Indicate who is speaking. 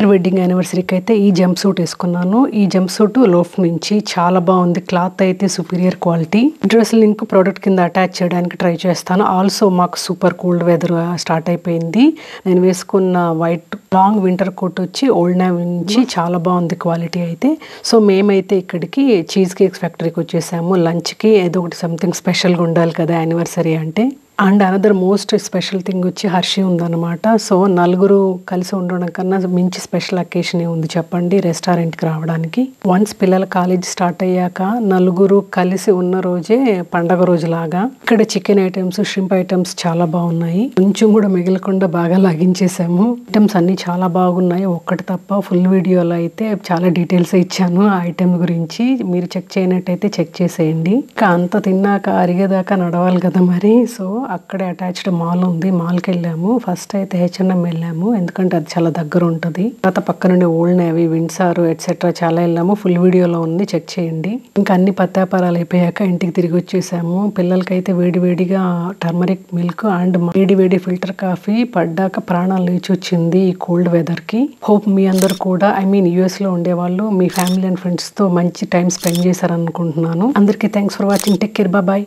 Speaker 1: After wedding యానివర్సరీకి అయితే ఈ jump suit వేసుకున్నాను. ఈ జంప్ సూట్ లోఫ్ నుంచి చాలా బాగుంది. క్లాత్ అయితే superior quality. Dress link product కింద అటాచ్ చేయడానికి ట్రై చేస్తాను. ఆల్సో మాకు సూపర్ కూల్డ్ వెదర్ స్టార్ట్ అయిపోయింది. నేను వేసుకున్న వైట్ లాంగ్ వింటర్ కోట్ వచ్చి ఓల్డ్ నేవీ నుంచి చాలా బాగుంది క్వాలిటీ అయితే. సో మేమైతే ఇక్కడికి చీజ్ కేక్స్ ఫ్యాక్టరీకి వచ్చేసాము. లంచ్కి ఏదో ఒకటి సంథింగ్ స్పెషల్గా ఉండాలి కదా యానివర్సరీ అంటే. And another most special thing వచ్చి హర్షి ఉందన్నమాట. సో నలుగురు కలిసి ఉండడం కన్నా మించి స్పెషల్ అకేషన్ ఉంది చెప్పండి రెస్టారెంట్కి రావడానికి. వన్స్ పిల్లల కాలేజ్ స్టార్ట్ అయ్యాక నలుగురు కలిసి ఉన్న రోజే పండగ రోజులాగా. ఇక్కడ చికెన్ ఐటమ్స్, షింప్ ఐటమ్స్ చాలా బాగున్నాయి. కొంచెం కూడా మిగలకుండా బాగా లాగించేసాము. ఐటమ్స్ అన్ని చాలా బాగున్నాయి. ఒక్కటి తప్ప ఫుల్ వీడియోలో అయితే చాలా డీటెయిల్స్ ఇచ్చాను ఆ ఐటమ్ గురించి. మీరు చెక్ చేయనట్టయితే చెక్ చేసేయండి. ఇంకా అంత తిన్నాక అరిగేదాకా నడవాలి కదా మరి. సో అక్కడే అటాచ్డ్ మాల్ ఉంది. మాల్కి వెళ్ళాము. ఫస్ట్ అయితే H&M వెళ్ళాము, ఎందుకంటే అది చాలా దగ్గర ఉంటుంది. తర్వాత పక్క నుండి ఓల్డ్ నేవీ, విండ్సార్ ఎట్సెట్రా చాలా వెళ్ళాము. ఫుల్ వీడియోలో ఉంది, చెక్ చేయండి. ఇంకా అన్ని పత్యాపారాలు అయిపోయాక ఇంటికి తిరిగి వచ్చేసాము. పిల్లలకైతే వేడి వేడిగా టర్మరిక్ మిల్క్ అండ్ వేడి వేడి ఫిల్టర్ కాఫీ పడ్డాక ప్రాణాలు లేచి వచ్చింది ఈ కోల్డ్ వెదర్ కి. హోప్ మీ అందరు కూడా US లో ఉండేవాళ్ళు మీ ఫ్యామిలీ అండ్ ఫ్రెండ్స్ తో మంచి టైం స్పెండ్ చేశారనుకుంటున్నాను. అందరికీ thanks for watching. Take care, bye.